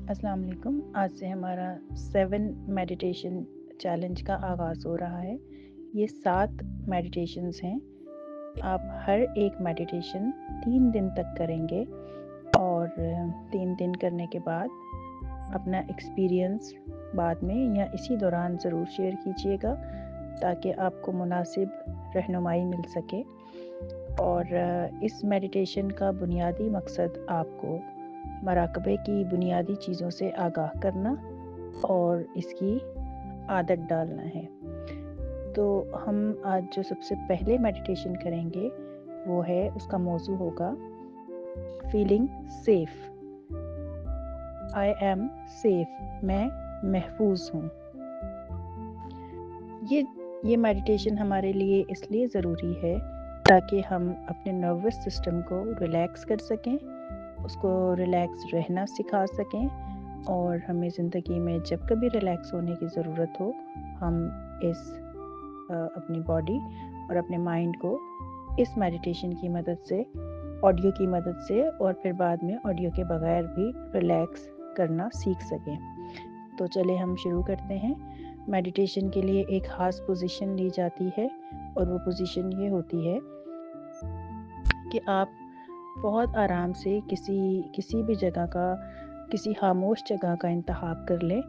अस्सलाम वालेकुम। आज से हमारा 7 मेडिटेशन चैलेंज का आगाज़ हो रहा है। ये 7 मेडिटेशंस हैं। आप हर एक मेडिटेशन 3 दिन तक करेंगे और 3 दिन करने के बाद अपना एक्सपीरियंस बाद में या इसी दौरान ज़रूर शेयर कीजिएगा ताकि आपको मुनासिब रहनुमाई मिल सके। और इस मेडिटेशन का बुनियादी मकसद आपको मराकबे की बुनियादी चीज़ों से आगाह करना और इसकी आदत डालना है। तो हम आज जो सबसे पहले मेडिटेशन करेंगे वो है, उसका मौजू होगा feeling safe. I am safe, मैं महफूज हूँ। ये मेडिटेशन हमारे लिए इसलिए ज़रूरी है ताकि हम अपने नर्वस सिस्टम को रिलैक्स कर सकें, उसको रिलैक्स रहना सिखा सकें और हमें ज़िंदगी में जब कभी रिलैक्स होने की ज़रूरत हो हम इस अपनी बॉडी और अपने माइंड को इस मेडिटेशन की मदद से, ऑडियो की मदद से और फिर बाद में ऑडियो के बगैर भी रिलैक्स करना सीख सकें। तो चले हम शुरू करते हैं। मेडिटेशन के लिए एक ख़ास पोजीशन ली जाती है और वो पोजीशन ये होती है कि आप बहुत आराम से किसी भी जगह का, किसी खामोश जगह का इंतखाब कर लें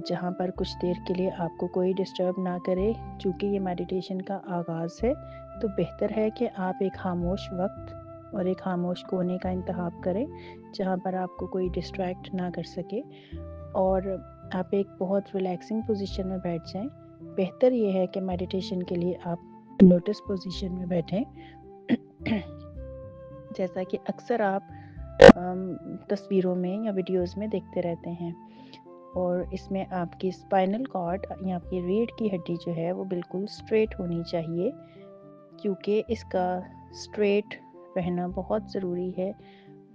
जहाँ पर कुछ देर के लिए आपको कोई डिस्टर्ब ना करे। चूँकि ये मेडिटेशन का आगाज़ है तो बेहतर है कि आप एक खामोश वक्त और एक खामोश कोने का इंतखाब करें जहाँ पर आपको कोई डिस्ट्रैक्ट ना कर सके और आप एक बहुत रिलैक्सिंग पोजीशन में बैठ जाएं। बेहतर ये है कि मेडिटेशन के लिए आप लोटस पोजीशन में बैठें जैसा कि अक्सर आप तस्वीरों में या वीडियोस में देखते रहते हैं। और इसमें आपकी स्पाइनल कॉर्ड या आपकी रीढ़ की हड्डी जो है वो बिल्कुल स्ट्रेट होनी चाहिए, क्योंकि इसका स्ट्रेट रहना बहुत ज़रूरी है।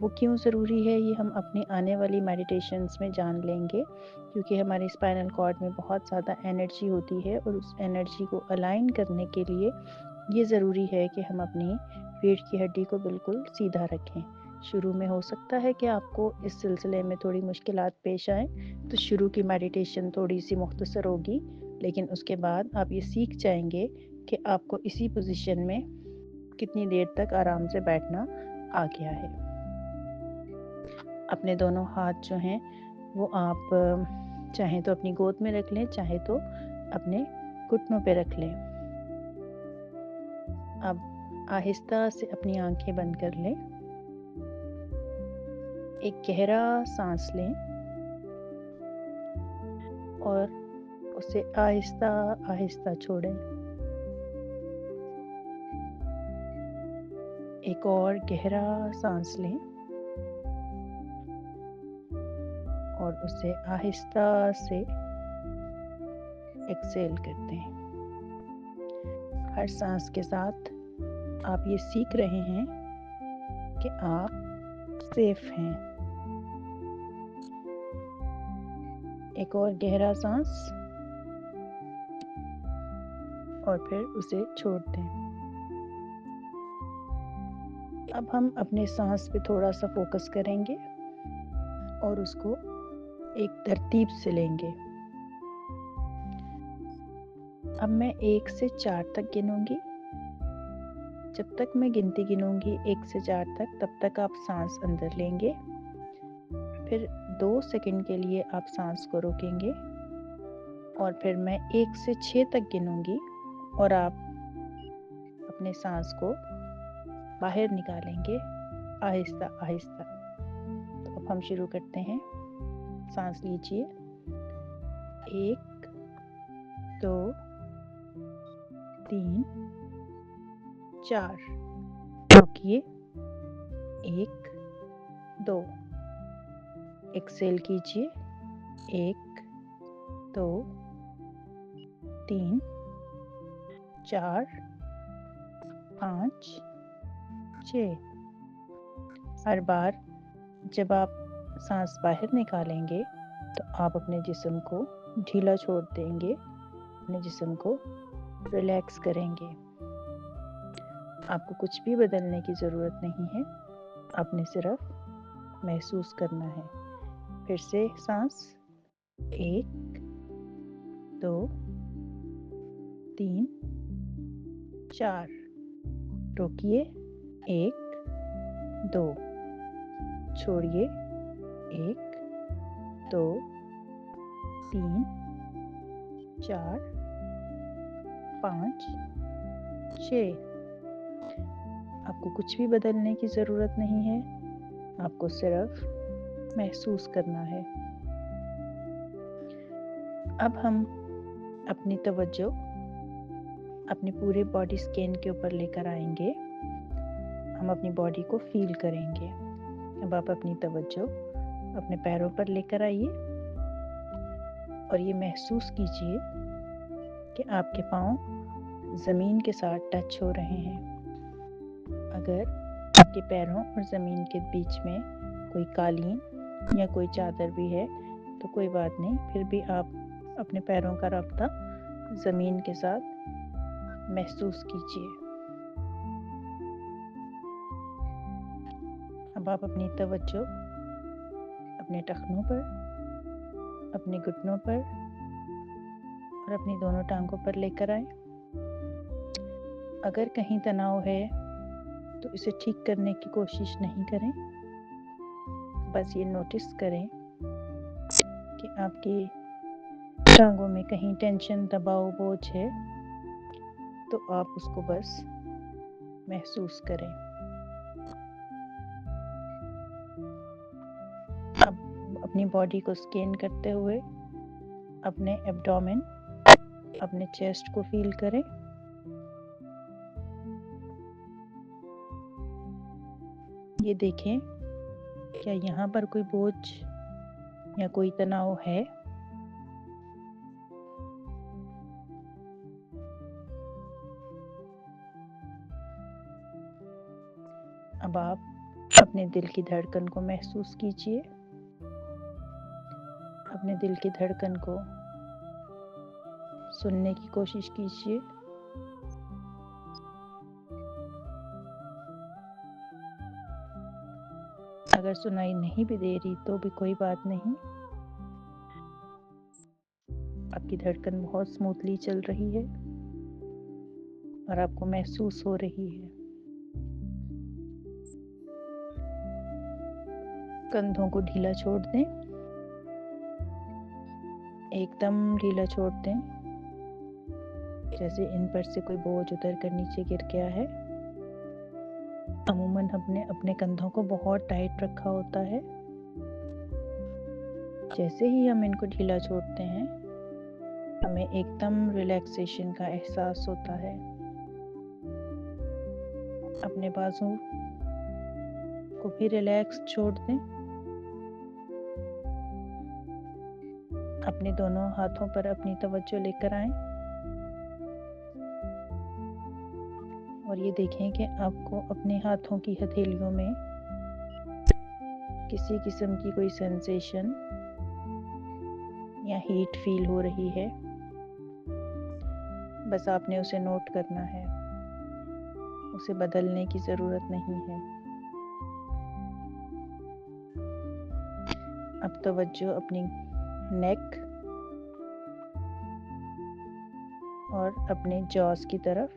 वो क्यों ज़रूरी है ये हम अपनी आने वाली मेडिटेशंस में जान लेंगे, क्योंकि हमारी स्पाइनल कॉर्ड में बहुत ज़्यादा एनर्जी होती है और उस एनर्जी को अलाइन करने के लिए ये ज़रूरी है कि हम अपनी रीढ़ की हड्डी को बिल्कुल सीधा रखें। शुरू में हो सकता है कि आपको इस सिलसिले में थोड़ी मुश्किलात पेश आएँ, तो शुरू की मेडिटेशन थोड़ी सी मुख्तसर होगी, लेकिन उसके बाद आप ये सीख जाएंगे कि आपको इसी पोजीशन में कितनी देर तक आराम से बैठना आ गया है। अपने दोनों हाथ जो हैं वो आप चाहें तो अपनी गोद में रख लें, चाहे तो अपने घुटनों पे रख लें। अब आहिस्ता से अपनी आंखें बंद कर लें, एक गहरा सांस लें और उसे आहिस्ता आहिस्ता छोड़ें। एक और गहरा सांस लें और उसे आहिस्ता से एक्सहेल करते हैं। हर सांस के साथ आप ये सीख रहे हैं कि आप सेफ हैं। एक और गहरा सांस और फिर उसे छोड़ दें। अब हम अपने सांस पे थोड़ा सा फोकस करेंगे और उसको एक तरतीब से लेंगे। अब मैं 1 से 4 तक गिनूंगी। जब तक मैं गिनती गिनूंगी 1 से 4 तक, तब तक आप सांस अंदर लेंगे। फिर 2 सेकंड के लिए आप सांस को रोकेंगे और फिर मैं 1 से 6 तक गिनूंगी और आप अपने सांस को बाहर निकालेंगे आहिस्ता आहिस्ता। तो अब हम शुरू करते हैं। सांस लीजिए, 1 2 3 4, रोकिए, 1 2, एक्सेल कीजिए, 1 2 3 4 5 6। हर बार जब आप सांस बाहर निकालेंगे तो आप अपने जिस्म को ढीला छोड़ देंगे, अपने जिस्म को रिलैक्स करेंगे। आपको कुछ भी बदलने की ज़रूरत नहीं है, आपने सिर्फ महसूस करना है। फिर से सांस, 1 2 3 4, रोकिए, 1 2, छोड़िए, 1 2 3 4 5 6। आपको कुछ भी बदलने की ज़रूरत नहीं है, आपको सिर्फ महसूस करना है। अब हम अपनी तवज्जो अपने पूरे बॉडी स्कैन के ऊपर लेकर आएंगे। हम अपनी बॉडी को फील करेंगे। अब आप अपनी तवज्जो अपने पैरों पर लेकर आइए और ये महसूस कीजिए कि आपके पाँव ज़मीन के साथ टच हो रहे हैं। अगर आपके पैरों और ज़मीन के बीच में कोई कालीन या कोई चादर भी है तो कोई बात नहीं, फिर भी आप अपने पैरों का राब्ता ज़मीन के साथ महसूस कीजिए। अब आप अपनी तवज्जो अपने टखनों पर, अपने घुटनों पर और अपनी दोनों टांगों पर लेकर आए। अगर कहीं तनाव है तो इसे ठीक करने की कोशिश नहीं करें, बस ये नोटिस करें कि आपकी टांगों में कहीं टेंशन, दबाव, बोझ है तो आप उसको बस महसूस करें। अब अपनी बॉडी को स्कैन करते हुए अपने एब्डोमेन, अपने चेस्ट को फील करें। ये देखें क्या यहाँ पर कोई बोझ या कोई तनाव है। अब आप अपने दिल की धड़कन को महसूस कीजिए। अपने दिल की धड़कन को सुनने की कोशिश कीजिए। अगर सुनाई नहीं भी दे रही तो भी कोई बात नहीं, आपकी धड़कन बहुत स्मूथली चल रही है और आपको महसूस हो रही है। कंधों को ढीला छोड़ दें, एकदम ढीला छोड़ दें, जैसे इन पर से कोई बोझ उतर कर नीचे गिर गया है। अमूमन हमने अपने कंधों को बहुत टाइट रखा होता है। जैसे ही हम इनको ढीला छोड़ते हैं हमें एकदम रिलैक्सेशन का एहसास होता है। अपने बाजू को भी रिलैक्स छोड़ दें। अपने दोनों हाथों पर अपनी तवज्जो लेकर आएं और ये देखें कि आपको अपने हाथों की हथेलियों में किसी किस्म की कोई सेंसेशन या हीट फील हो रही है। बस आपने उसे नोट करना है, उसे बदलने की ज़रूरत नहीं है। अब तवज्जो अपनी नेक और अपने जॉस की तरफ।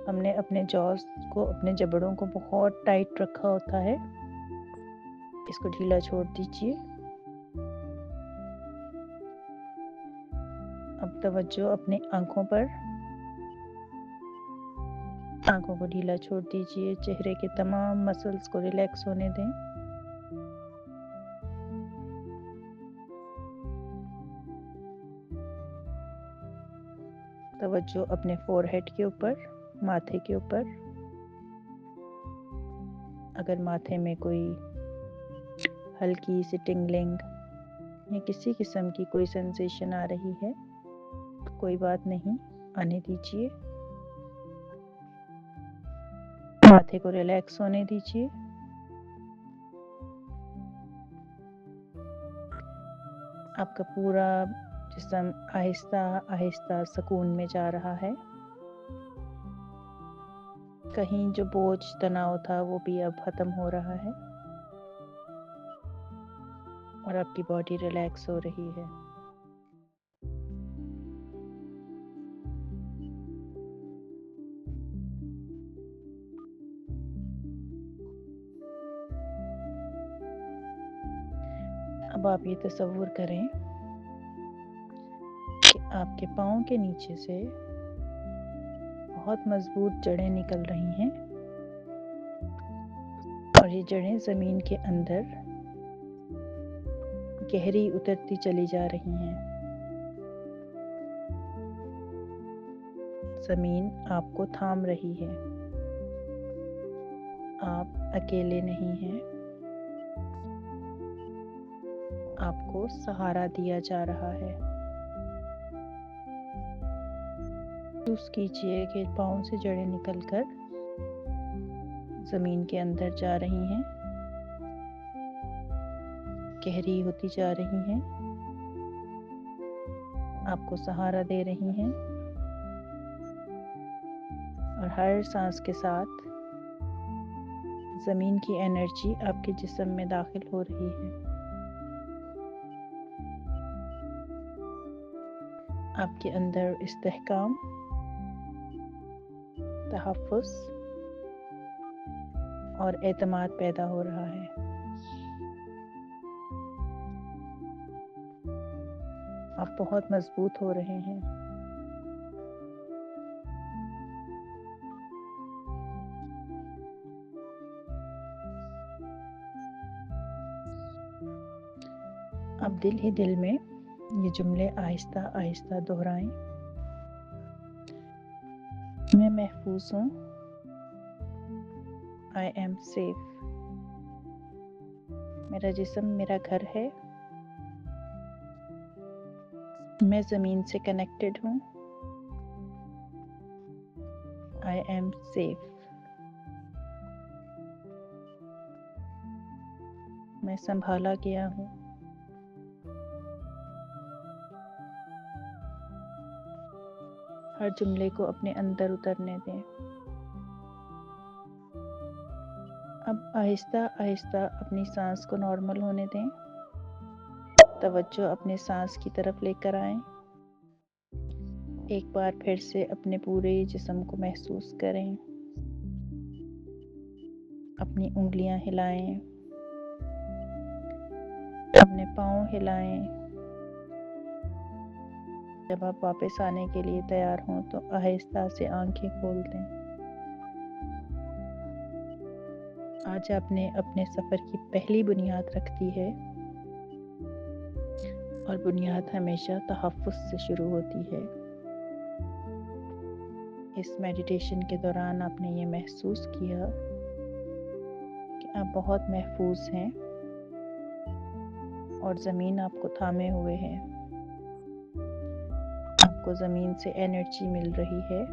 हमने अपने जॉस को, अपने जबड़ों को बहुत टाइट रखा होता है, इसको ढीला छोड़ दीजिए। अब तवज्जो अपने आँखों पर, आँखों को ढीला छोड़ दीजिए। चेहरे के तमाम मसल्स को रिलैक्स होने दें। तवज्जो अपने फोरहेड के ऊपर, माथे के ऊपर। अगर माथे में कोई हल्की सी टिंगलिंग या किसी किस्म की कोई सेंसेशन आ रही है तो कोई बात नहीं, आने दीजिए। माथे को रिलैक्स होने दीजिए। आपका पूरा जिस्म आहिस्ता आहिस्ता सुकून में जा रहा है। कहीं जो बोझ, तनाव था वो भी अब ख़त्म हो रहा है। اور آپ کی باڈی ریلیکس ہو رہی ہے۔ اب آپ یہ تصور کریں کہ آپ کے پاؤں کے نیچے سے بہت مضبوط جڑیں نکل رہی ہیں اور یہ جڑیں زمین کے اندر گہری اترتی چلی جا رہی ہیں۔ زمین آپ کو تھام رہی ہے۔ آپ اکیلے نہیں ہیں۔ آپ کو سہارا دیا جا رہا ہے۔ محسوس کیجیے کہ پاؤں سے جڑیں نکل کر زمین کے اندر جا رہی ہیں، گہری ہوتی جا رہی ہیں، آپ کو سہارا دے رہی ہیں، اور ہر سانس کے ساتھ زمین کی انرجی آپ کے جسم میں داخل ہو رہی ہے۔ آپ کے اندر استحکام، تحفظ اور اعتماد پیدا ہو رہا ہے۔ آپ بہت مضبوط ہو رہے ہیں۔ اب دل ہی دل میں یہ جملے آہستہ آہستہ دہرائیں۔ میں محفوظ ہوں۔ I am safe۔ میرا جسم میرا گھر ہے۔ میں زمین سے کنیکٹڈ ہوں۔ I am safe۔ میں سنبھالا گیا ہوں۔ ہر جملے کو اپنے اندر اترنے دیں۔ اب آہستہ آہستہ اپنی سانس کو نارمل ہونے دیں۔ توجہ اپنے سانس کی طرف لے کر آئیں۔ ایک بار پھر سے اپنے پورے جسم کو محسوس کریں۔ اپنی انگلیاں ہلائیں، اپنے پاؤں ہلائیں۔ جب آپ واپس آنے کے لیے تیار ہوں تو آہستہ سے آنکھیں کھول دیں۔ آج آپ نے اپنے سفر کی پہلی بنیاد رکھ دی ہے، اور بنیاد ہمیشہ تحفظ سے شروع ہوتی ہے۔ اس میڈیٹیشن کے دوران آپ نے یہ محسوس کیا کہ آپ بہت محفوظ ہیں اور زمین آپ کو تھامے ہوئے ہے۔ آپ کو زمین سے انرجی مل رہی ہے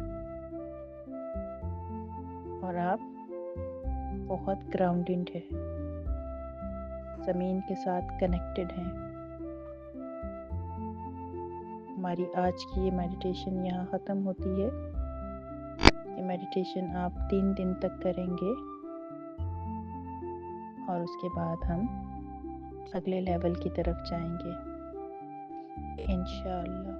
اور آپ بہت گراؤنڈنگ ہے، زمین کے ساتھ کنیکٹڈ ہیں۔ ہماری آج کی یہ میڈیٹیشن یہاں ختم ہوتی ہے۔ یہ میڈیٹیشن آپ 3 دن تک کریں گے اور اس کے بعد ہم اگلے لیول کی طرف جائیں گے انشاءاللہ۔